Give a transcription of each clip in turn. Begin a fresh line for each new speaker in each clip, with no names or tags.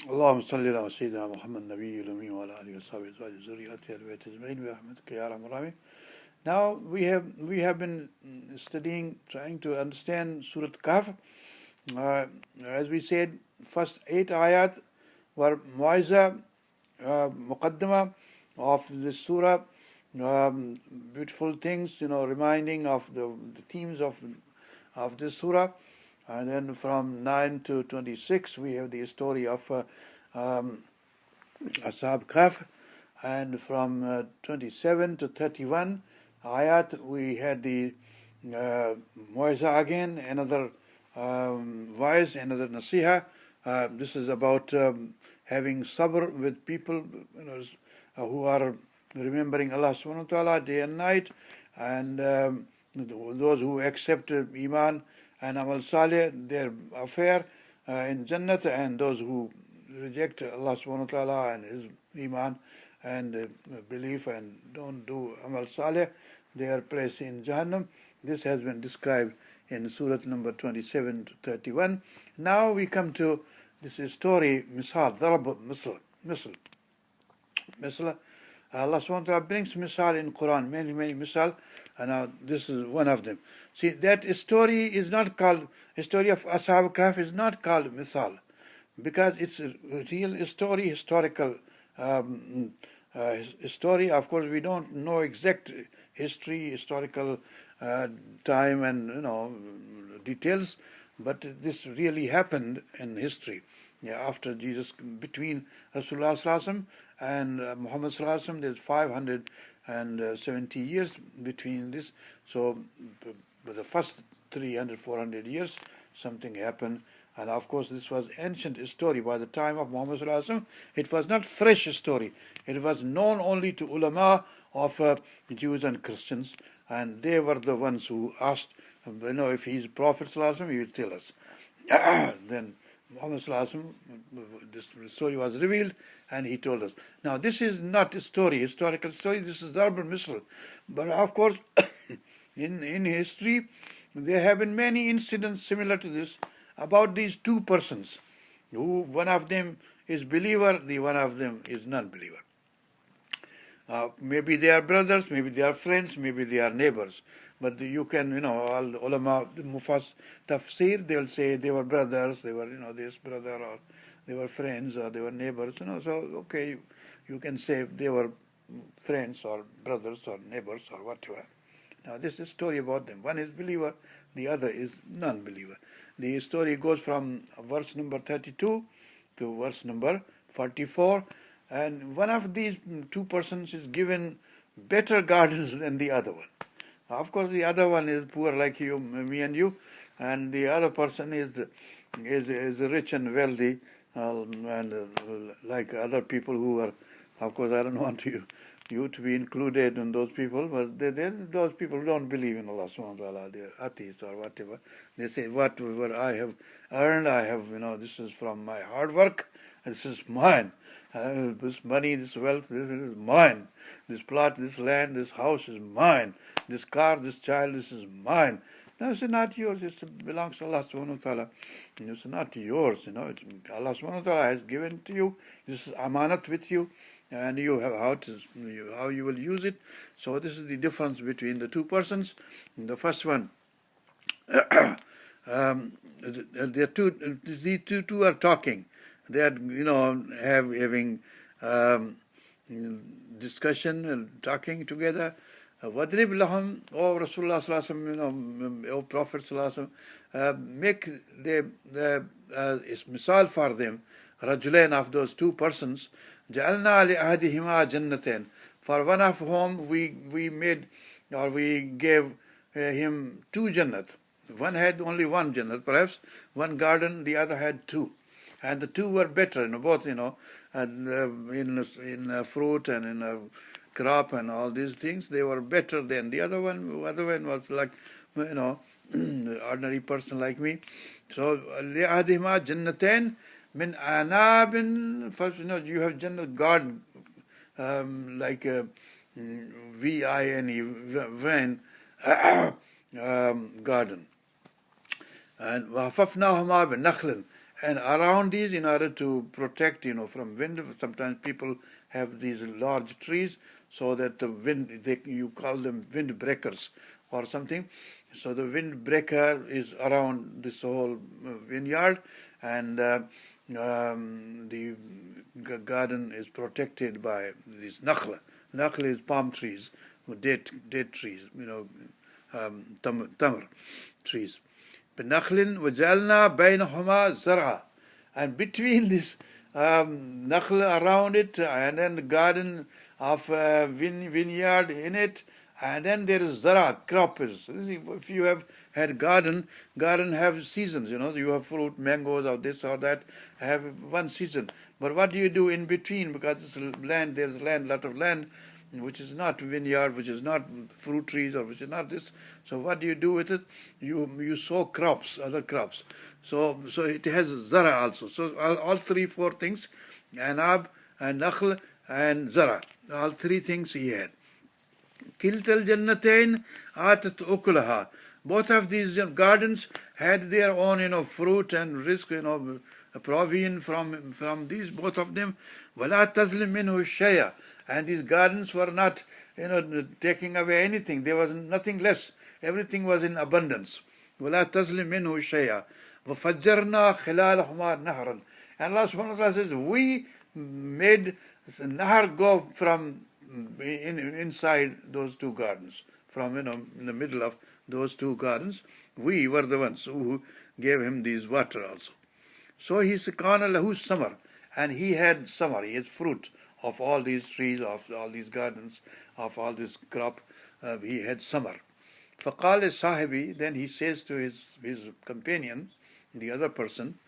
اللهم صل على سيدنا محمد النبي الأمي وعلى آله وصحبه وأزواجه وذريته آل بيته أجمعين برحمتك يا أرحم الراحمين. Now we have been studying, trying to understand Surah Kahf. As we said, first 8 ayat were Mu'izah, Muqaddimah of this surah, beautiful things, reminding of the themes of this surah. And then from 9 to 26, we have the story of Ashab Kahf. And from 27 to 31 ayat, we had the Mu'izah again, another wise, another nasiha. This is about having sabr with people who are remembering Allah subhanahu wa ta'ala day and night, and those who accept Iman and Amal Saleh, their affair in Jannat, and those who reject Allah subhanahu wa ta'ala and His Iman and belief and don't do Amal Saleh, their place in Jahannam. This has been described in Surah number 27 to 31. Now we come to this story, Misal, Darab, Misal. Allah subhanahu wa ta'ala brings misal in Quran, many misal, and now this is one of them. See, that story is not called, the story of Ashab Kahf is not called misal, because it's a real story, historical story. Of course, we don't know exact history, historical time and details, but this really happened in history. Yeah, after Jesus, between Rasulullah Sallallahu and Muhammad Sallallahu, there's 570 years between this. So the first 300, 400 years, something happened. And of course, this was ancient story. By the time of Muhammad Sallallahu, it was not fresh story. It was known only to ulama of Jews and Christians, and they were the ones who asked, if he's Prophet Sallallahu, he will tell us. Then Muhammad Sallallahu, this story was revealed, and he told us. Now, this is not a story, historical story. This is Darb al-Misl. But of course, in history, there have been many incidents similar to this about these two persons, who one of them is believer, the one of them is non-believer. Maybe they are brothers, maybe they are friends, maybe they are neighbors. But you can, all ulama, the tafsir, they'll say they were brothers, they were, this brother, or they were friends, or they were neighbors, so, okay, you can say they were friends, or brothers, or neighbors, or whatever. Now, this is a story about them. One is believer, the other is non-believer. The story goes from verse number 32 to verse number 44, and one of these two persons is given better gardens than the other one. Of course, the other one is poor like you, me and you, and the other person is rich and wealthy, like other people who are, of course, I don't want you to be included in those people, but those people who don't believe in Allah subhanahu wa ta'ala, they're atheists or whatever. They say, whatever I have earned, I have, this is from my hard work, this is mine. This money, this wealth, this is mine. This plot, this land, this house is mine. This car, this child, this is mine. No, it's not yours. It belongs to Allah subhanahu wa ta'ala. It's not yours. Allah subhanahu wa ta'ala has given to you. This is amanat with you, and you have how you will use it. So this is the difference between the two persons. The first one, the two are talking. They are, having discussion and talking together. Wadrib lahum, O Rasulullah sallallahu alaihi wasallam, O Prophet sallallahu alaihi wasallam, make the misal for them, rajulain, of those two persons, ja'alna li ahadihima jannatain, for one of whom we made, or we gave him two jannat. One had only one jannat, perhaps one garden, the other had two. And the two were better, both, in fruit and in crop and all these things. They were better than the other one. The other one was like, ordinary person like me. So, لِأَحَدِهِمَا جَنَّتَيْن مِنْ أَعْنَابٍ. First, you have jannat, garden, like V-I-N-E, vine, garden. And وَحَفَفْنَاهُمَا بِنَخْلٍ. And around these, in order to protect, from wind, sometimes people have these large trees so that the wind, you call them wind breakers or something. So the wind breaker is around this whole vineyard, and the garden is protected by these nakhla. Nakhla is palm trees, date trees, tamr trees. بنخل وجعلنا بينهما زرعا, and between this nakhl around it, and then the garden of vineyard in it, and then there is zara, crop is. If you have had garden have seasons, you have fruit, mangoes or this or that, have one season. But what do you do in between? Because there's land, lot of land, which is not vineyard, which is not fruit trees, or which is not this. So what do you do with it? You sow crops, other crops. So it has zara also. So all three, four things, anab and nakhl and zara, all three things he had. Kiltal jannatain atat ukulaha. Both of these gardens had their own, fruit and risk, provision from these, both of them. Wala tazlim minhu shay'a. And these gardens were not, taking away anything. There was nothing less. Everything was in abundance. وَلَا تَظْلِمْ مِنْهُ شَيْئًا وَفَجَّرْنَا خِلَالَهُمَا نَهْرًا. And Allah subhanahu wa ta'ala says, we made nahar go from inside those two gardens. From, in the middle of those two gardens. We were the ones who gave him these water also. So he said, كَانَ لَهُ samar. And he had samar, he has fruit of all these trees, of all these gardens, of all this crop. He had samar. فَقَالَ صَاحِبِي. Then he says to his companion, the other person,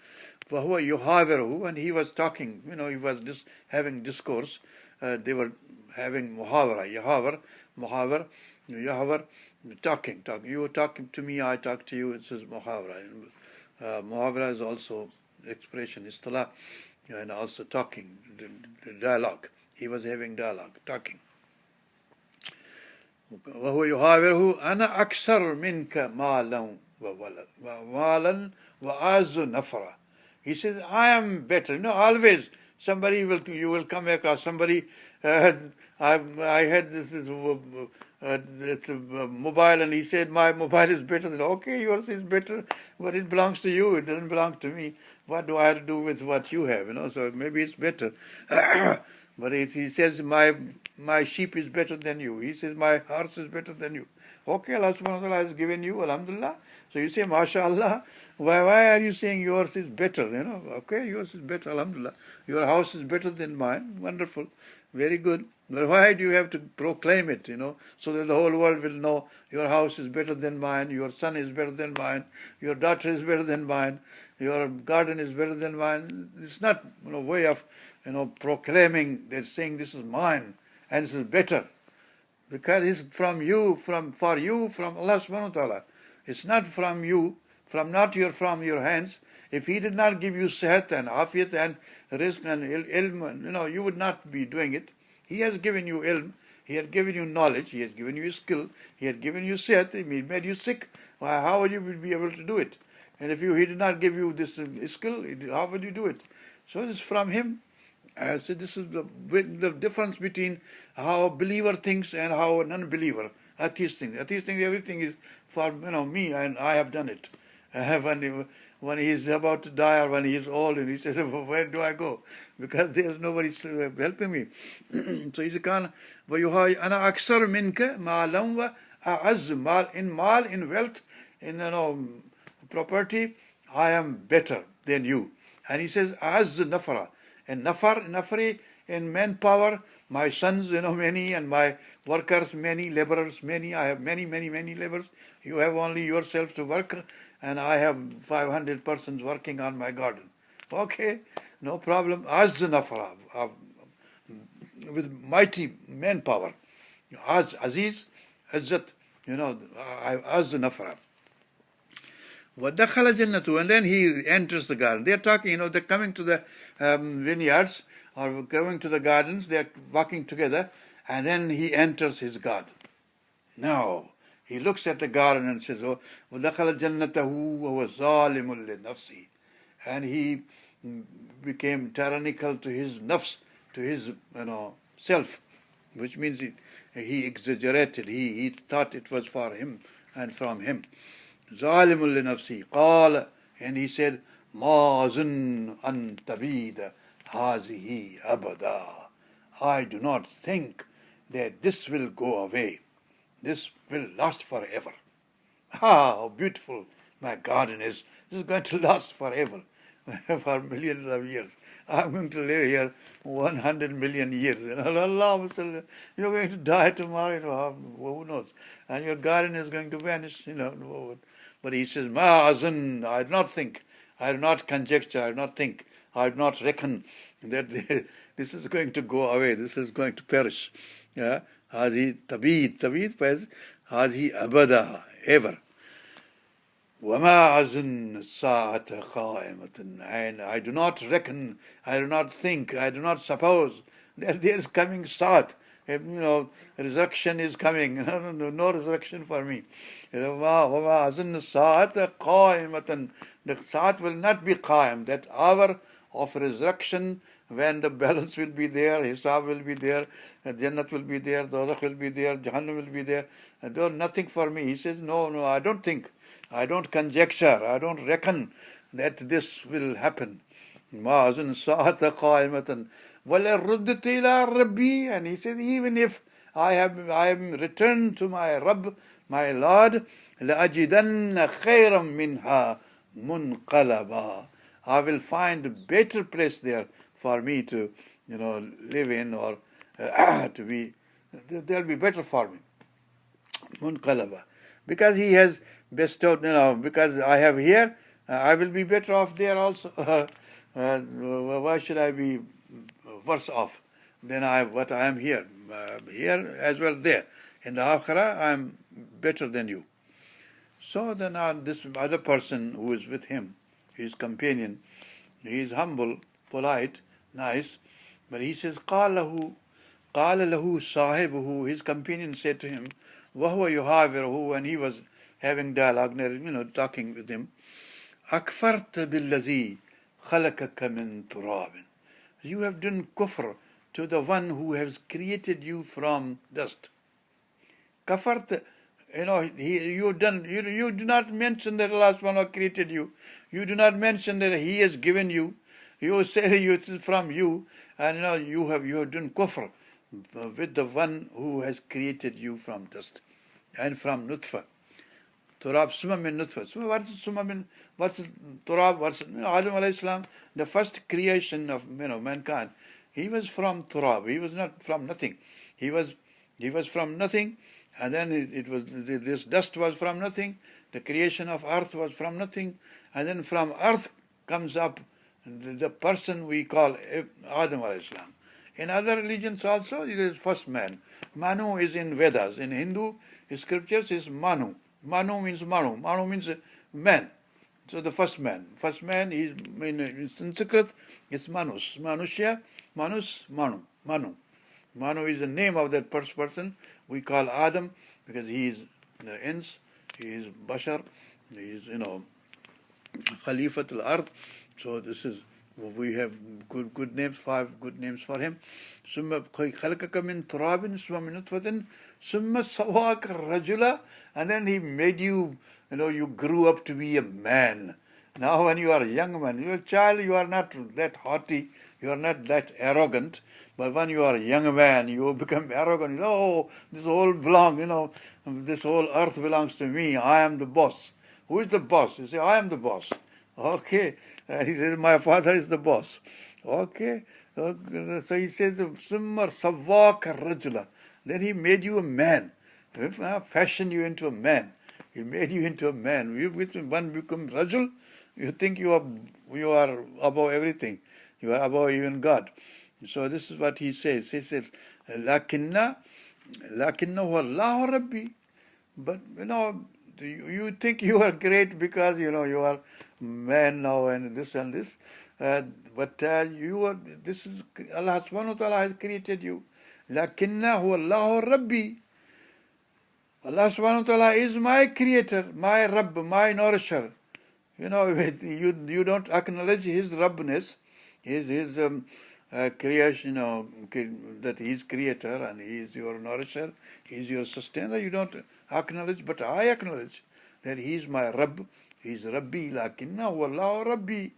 فَهُوَ يُحَاوِرُهُ. And he was talking, he was having discourse. They were having muhawara, muhawar, talking. You were talking to me, I talk to you. It says muhawara. Muhawara is also expression, istilah, and also talking, the dialogue. He was having dialogue, talking. وهو يحاوره أنا أكثر منك مالا وأعز نفرا. He says, I am better. Always you will come across somebody. I had this mobile, and he said my mobile is better than. Okay, yours is better, but it belongs to you. It doesn't belong to me. What do I have to do with what you have? So maybe it's better. But he says my sheep is better than you. He says my horse is better than you. Okay, Allah subhanahu wa ta'ala has given you, alhamdulillah. So you say, mashallah. Why are you saying yours is better? Okay, yours is better, alhamdulillah. Your house is better than mine. Wonderful. Very good. But why do you have to proclaim it, so that the whole world will know your house is better than mine, your son is better than mine, your daughter is better than mine, your garden is better than mine. It's not a way of, proclaiming, they're saying this is mine and this is better. Because it's from you, for you, from Allah subhanahu wa ta'ala. It's not from you, from your hands. If He did not give you sehat and afiyat and rizq and ilm, you would not be doing it. He has given you ilm, He has given you knowledge, He has given you skill, He has given you sehat, He made you sick. How would you be able to do it? And if He did not give you this skill, how would you do it? So it's from Him. So this is the difference between how a believer thinks and how a non-believer, atheist thinks. Atheist thinks everything is for me, and I have done it. When he is about to die or when he is old, and he says, where do I go? Because there is nobody helping me. So he says, أنا أكثر منك مالا وأعز. In wealth, in property, I am better than you. And he says, أعز نفرا. And nafari, in manpower, my sons, many, and my workers, many, laborers, many. I have many, many, many laborers. You have only yourself to work, and I have 500 persons working on my garden. Okay, no problem. Az nafara, with mighty manpower. Aziz, Izzat, Az nafara. وَدَخَلَ جَنَّتُهُ. And then he enters the garden. They're talking, they're coming to the vineyards or going to the gardens. They're walking together, and then he enters his garden. Now, he looks at the garden and says, وَدَخَلَ جَنَّتَهُ وَهُوَ ظَالِمٌ لِنَفْسِهِ. and he became tyrannical to his nafs, to his self, which means he exaggerated. He thought it was for him and from him. ظالم لنفسه قال, and he said, ما أظن أن تبيد هذه أبدا. I do not think that this will go away. This will last forever. How beautiful my garden is. This is going to last forever, for millions of years. I'm going to live here 100 million years. Allah, you're going to die tomorrow, who knows? And your garden is going to vanish, But he says, Ma'azun, I do not think, I do not conjecture, I do not think, I do not reckon that this is going to go away, this is going to perish. Yeah? Hadi tabid means Hadi abada, ever. وَمَا أَظُنُّ السَّاعَةَ قَائِمَةً, and I do not reckon, I do not think, I do not suppose that there is coming Sa'at. Resurrection is coming. No resurrection for me. وَمَا أَظُنُّ السَّاعَةَ قَائِمَةً, the Sa'at will not be qaim, that hour of resurrection when the balance will be there, Hisab will be there, Jannat will be there, Dozakh will be there, Jahannam will be there. There's nothing for me. He says, no, I don't think. I don't conjecture, I don't reckon that this will happen. مَا أَظُنُّ السَّاعَةَ قَائِمَةً وَلَا رُدِّتْ إِلَىٰ رَبِّي, and he says, even if I am returned to my Rabb, my Lord, لَأَجِدَنَّ خَيْرًا مِنْهَا مُنْقَلَبًا, I will find a better place there for me to live in, or to be, they'll be better for me. Munqalaba. Because he has bestowed, because I have here, I will be better off there also. Why should I be worse off than what I am here? Here as well there. In the Akhirah, I am better than you. So then this other person who is with him, his companion, he is humble, polite, nice, but he says, قَالَ لَهُ صَاحِبُهُ, his companion said to him, وَهُوَ يُحَاوِرُهُ, and he was having dialogue, talking with him, أَكْفَرْتَ بِالَّذِي خَلَقَكَ مِنْ تُرَابٍ, you have done kufr to the one who has created you from dust. Kafart, you do not mention that Allah subhanahu wa ta'ala created you. You do not mention that He has given you. You say it is from you, and you have done kufr with the one who has created you from dust and from nutfa. Turab, summa min nutfa. So what is summa min? What's turab? What's Adam alayhi salam? The first creation of mankind. He was from turab. He was not from nothing. He was from nothing, and then it was this dust was from nothing. The creation of earth was from nothing, and then from earth comes up the person we call Adam alayhi salam. In other religions also, it is first man. Manu is in Vedas. In Hindu scriptures is Manu. Manu means Manu. Manu means man. So the first man. First man is, in Sanskrit, it's Manus. Manushya, Manus, Manu. Manu. Manu is the name of that first person we call Adam, because he is the Ins, he is Bashar, he is, Khalifatul Ard. So this is, we have good names, 5 good names for him. Summa khalaqaka min turabin, summa min nutfatin, summa sawaka rajula, and then he made you, you grew up to be a man. Now when you are a young man, you're a child, you are not that haughty, you are not that arrogant, but when you are a young man, you become arrogant. This whole this whole earth belongs to me, I am the boss. Who is the boss? You say, I am the boss. Okay. He says, my father is the boss. Okay. So he says, Summa Savaka Rajula. Then he made you a man. Fashioned you into a man. He made you into a man. One becomes Rajul, you think you are above everything. You are above even God. So this is what he says. He says, Lakinnahu Allah Rabbi. But you think you are great because you are man now and this and this, but you are. This is Allah subhanahu wa ta'ala has created you. Lakinnahu Allah Rabbi. Allah subhanahu wa ta'ala is my creator, my Rabb, my nourisher. You don't acknowledge his Rabbness, his creation, that he is creator and he is your nourisher, he is your sustainer. You don't acknowledge, but I acknowledge that he is my Rabb, he is Rabbi, lakinna wallahu Rabbi,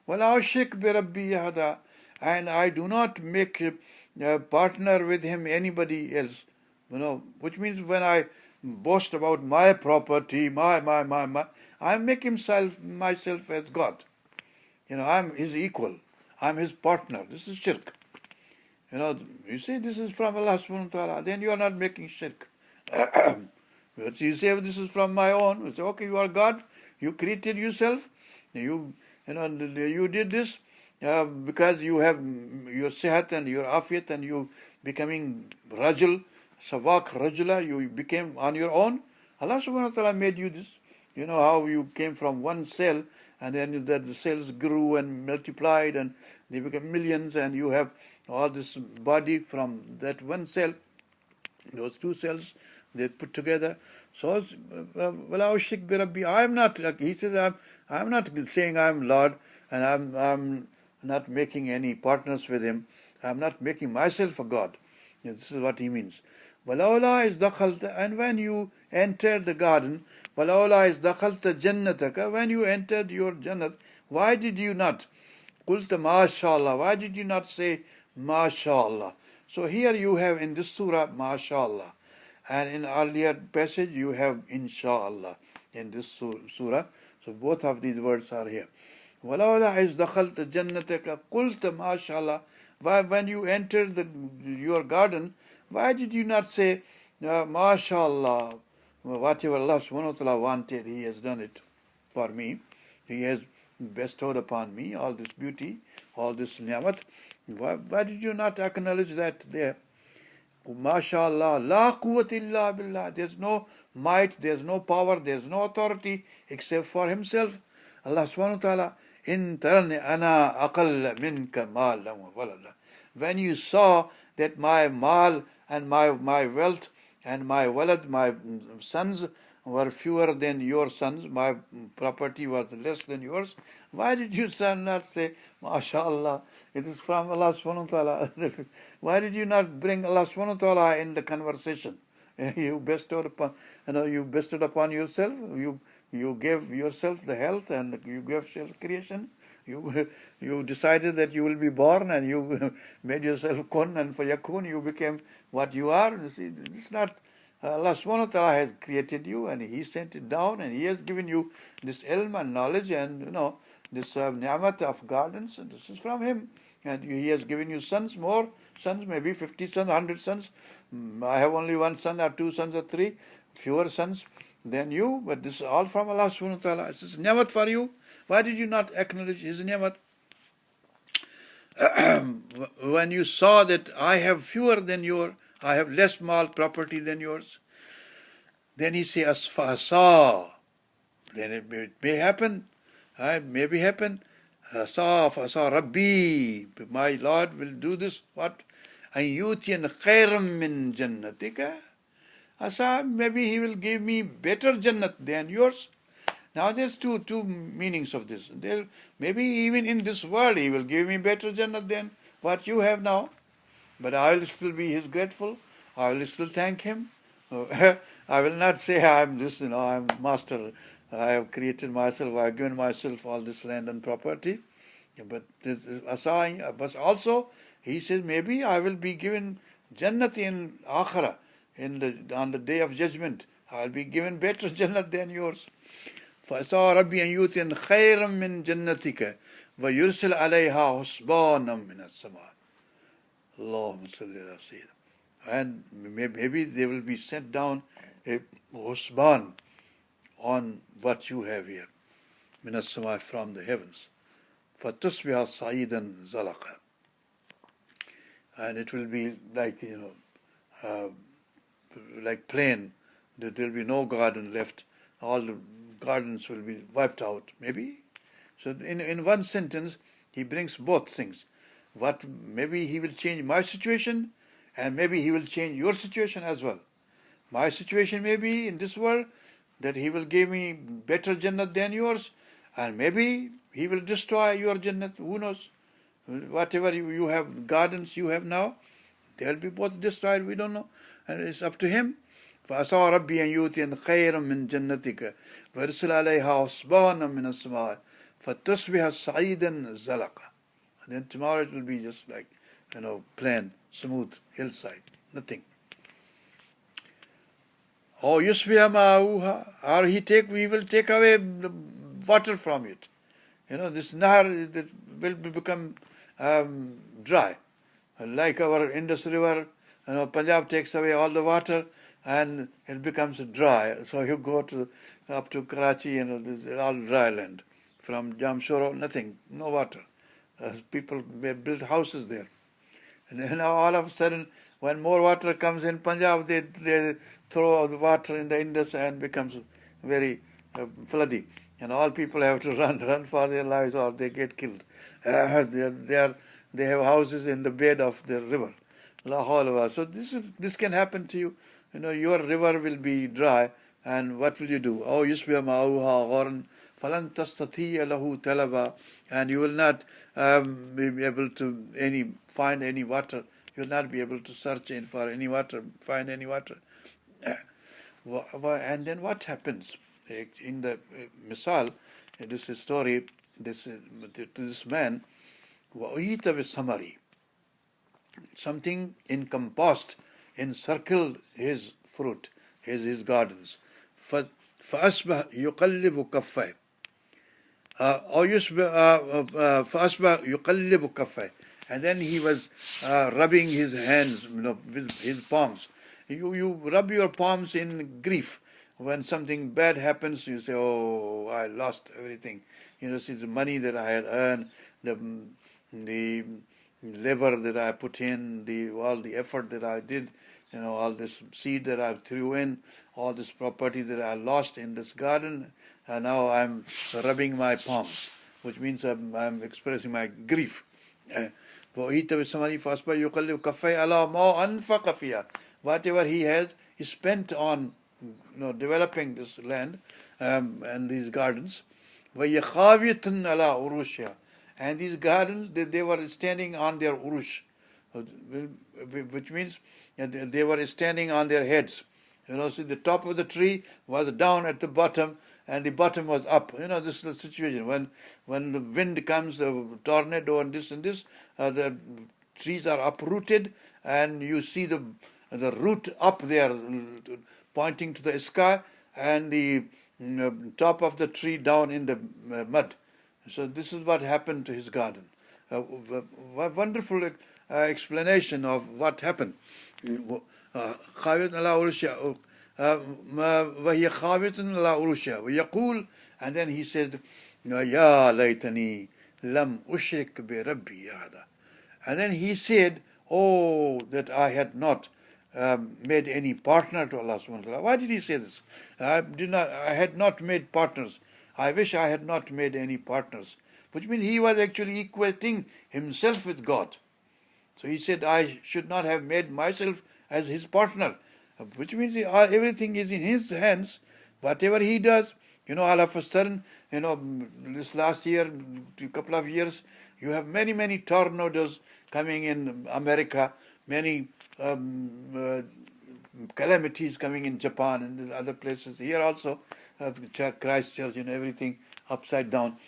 wala shirk bi Rabbi yahda, and I do not make a partner with him anybody else. Which means when I boast about my property, my, I make myself as God. I'm his equal. I'm his partner. This is shirk. You say this is from Allah subhanahu wa ta'ala, then you are not making shirk. But you say this is from my own. You say, okay, you are God. You created yourself. You did this because you have your sihat and your afiyat and you becoming rajul, savak rajula, you became on your own. Allah subhanahu wa ta'ala made you this. You know how you came from one cell and then the cells grew and multiplied and they became millions and you have all this body from that one cell, those two cells they put together. So, I am not, he says, I'm not saying I'm Lord and I'm not making any partners with him. I'm not making myself a God. This is what he means. وَلَوْلَا إِذْ دَخَلْتَ, and when you entered the garden, وَلَوْلَا إِذْ دَخَلْتَ جَنَّتَكَ, when you entered your Jannat, why did you not? قُلْتَ MashaAllah, why did you not say MashaAllah? So here you have in this surah MashaAllah, and in earlier passage you have Insha'Allah in this surah. So both of these words are here. وَلَوْلَا إِذْ دَخَلْتَ جَنَّتَكَ قُلْتَ MashaAllah, why when you entered your garden, why did you not say MashaAllah? Whatever Allah subhanahu wa ta'ala wanted, He has done it for me. He has bestowed upon me all this beauty, all this ni'mat. Why did you not acknowledge that there? MashaAllah, la quwwata illa billah. There's no might, there's no power, there's no authority except for Himself. Allah subhanahu wa ta'ala, in tarani ana aqalla minka malan wa walada. When you saw that my mal and my wealth and my walad, my sons were fewer than your sons, my property was less than yours, why did you not say, MashaAllah, it is from Allah subhanahu wa ta'ala? Why did you not bring Allah subhanahu wa ta'ala in the conversation? You bestowed upon yourself, you gave yourself the health and you gave self creation. You decided that you will be born and you made yourself kun and fayakun, you became what you are. You see, it's not, Allah subhanahu wa ta'ala has created you and He sent it down and He has given you this ilm and knowledge and this ni'mat of gardens, and this is from Him. And He has given you sons, more sons, maybe 50 sons, 100 sons. I have only one son or two sons or three, fewer sons than you, but this is all from Allah subhanahu wa ta'ala. This is ni'mat for you. Why did you not acknowledge His ni'mat? When you saw that I have fewer than yours, I have less mal property than yours, then He says, Asfasa. Then it may happen, maybe happen. Fasa Rabbi, my Lord will do this. What? And yutiyan khairam min jannatika. Asa, maybe He will give me better jannat than yours. Now there's two meanings of this. Maybe even in this world He will give me better jannat than what you have now. But I will still be His grateful. I will still thank Him. I will not say I'm this, I'm master. I have created myself. I have given myself all this land and property. But also He says maybe I will be given jannat in akhirah, on the day of judgment. I will be given better jannat than yours. فَأَسَىٰ رَبِّي أَن يُؤْتِيَنِ خَيْرًا مِّن جَنَّتِكَ وَيُرْسِلْ عَلَيْهَا حُسْبَانًا مِّنَ السَّمَاءِ. Allahumma salli ala sayyidina. And maybe they will be sent down a husban on what you have here, min as-samā, from the heavens. فَتُصْبِحَ صَعِيدًا زَلَقًا. And it will be like, like plain, that there will be no garden left. All the gardens will be wiped out, maybe. So in one sentence, he brings both things. Maybe He will change my situation, and maybe He will change your situation as well. My situation may be in this world that He will give me better jannat than yours, And maybe he will destroy your Jannat, who knows? Whatever you have, gardens you have now, they'll be both destroyed, we don't know. And it's up to him. فَأَسَىٰ رَبِّي أَن يُؤْتِيَنِ خَيْرًا مِّن جَنَّتِكَ وَيُرْسِلَ عَلَيْهَا عُصْبَانًا مِّنَ السَّمَاءِ فَتُصْبِحَ صَعِيدًا زَلَقًا. And then tomorrow it will be just like, plain, smooth hillside, nothing. Or يُصْبِحَ مَاؤُهَا, or we will take away the water from it. This nahar that will become dry. Like our Indus River, Punjab takes away all the water and it becomes dry. So you go up to Karachi, this is all dry land. From Jamshoro, nothing, no water. People build houses there. And then all of a sudden, when more water comes in Punjab, they throw the water in the Indus and becomes very floody. And all people have to run for their lives or they get killed. They have houses in the bed of the river. So this can happen to you. Your river will be dry, and what will you do? Oh, yusbiya ma'uha gharan falan tastati'a lahu talaba, and you will not be able to find any water. You will not be able to search for any water, find any water. And then what happens? In the misal, this is story, this man, وَأُيِّتَ بِالسَّمَرِ, something encompassed, encircled his fruit, his gardens. فَأَصْبَحَ يُقَلِّبُ كَفَّيْهِ فَأَصْبَحَ يُقَلِّبُ كَفَّيْهِ, and then he was rubbing his hands, with his palms. You rub your palms in grief. When something bad happens, you say, oh, I lost everything. See the money that I had earned, the labor that I put in, all the effort that I did, all this seed that I threw in, all this property that I lost in this garden, and now I'm rubbing my palms, which means I'm expressing my grief. Whatever he has, he spent on developing this land and these gardens. And these gardens, they were standing on their urush, which means they were standing on their heads. See, the top of the tree was down at the bottom, and the bottom was up. This is the situation. When the wind comes, the tornado and this, the trees are uprooted, and you see the root up there, pointing to the sky, and the top of the tree down in the mud. So this is what happened to his garden. Wonderful explanation of what happened. And then he said, Ya laytani lam ushrik bi rabbi ahada. And then he said, oh, that I had not made any partner to Allah subhanahu wa ta'ala. Why did he say this? I had not made partners. I wish I had not made any partners. Which means he was actually equating himself with God. So he said, I should not have made myself as his partner. Which means everything is in his hands. Whatever he does, all of a sudden, this last year, a couple of years, you have many, many tornadoes coming in America, many calamities coming in Japan and other places. Here also, Christchurch, everything upside down.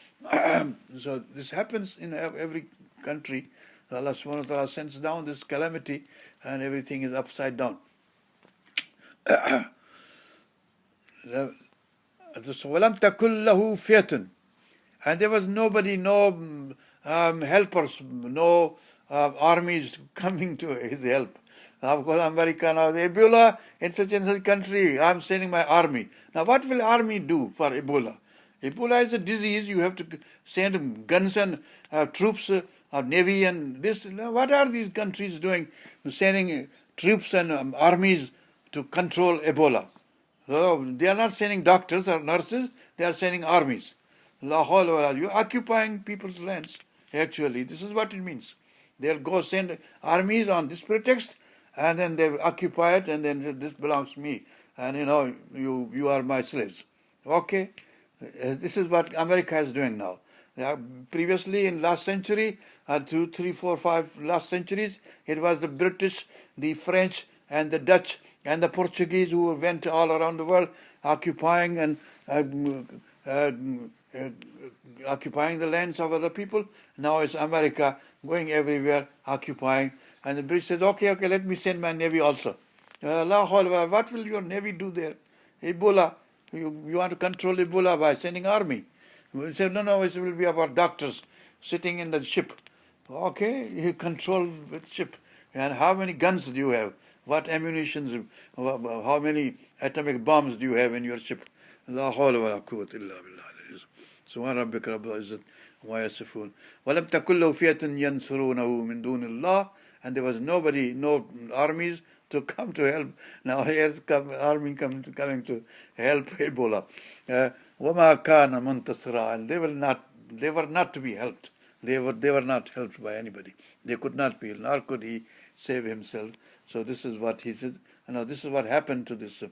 So this happens in every country. Allah subhanahu wa ta'ala sends down this calamity and everything is upside down. وَلَمْ تَكُلْ لَهُ فِيَةٌ, and there was nobody, no helpers, no armies coming to his help. Of course, America now, Ebola in such and such country, I'm sending my army. Now, what will army do for Ebola? Ebola is a disease. You have to send guns and troops, navy and this. What are these countries doing? Sending troops and armies to control Ebola. So they are not sending doctors or nurses. They are sending armies. You're occupying people's lands. Actually, this is what it means. They'll go send armies on this pretext, and then they occupy it, and then this belongs to me. And you are my slaves. Okay? This is what America is doing now. Yeah, previously, in last century, 2, 3, 4, 5 last centuries, it was the British, the French, and the Dutch, and the Portuguese who went all around the world occupying and uh, uh, uh, occupying the lands of other people. Now it's America going everywhere, occupying. And the British says, okay, okay, let me send my navy also. What will your navy do there? Ebola. You want to control Ebola by sending army. We said, no, no, it will be about doctors sitting in the ship. Okay, you control the ship. And how many guns do you have? What ammunition? How many atomic bombs do you have in your ship? لا حول ولا قوة إلا بالله العلي. سبحان ربك رب العزة وما يصفون ولم تكن له فئة ينصرونه من دون الله, and there was nobody, no armies to come to help. Now here's army coming to help Ebola. وما كان منتصرا, and they were not to be helped. They were not helped by anybody. They could not be, nor could he save himself. So this is what he said. Now this is what happened to this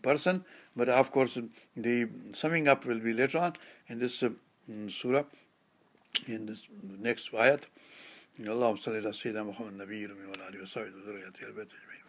person. But of course, the summing up will be later on in this surah, in this next ayat. اللهم صل على سيدنا محمد النبي وعلى اله وصحبه وذريته البيت اجمعين.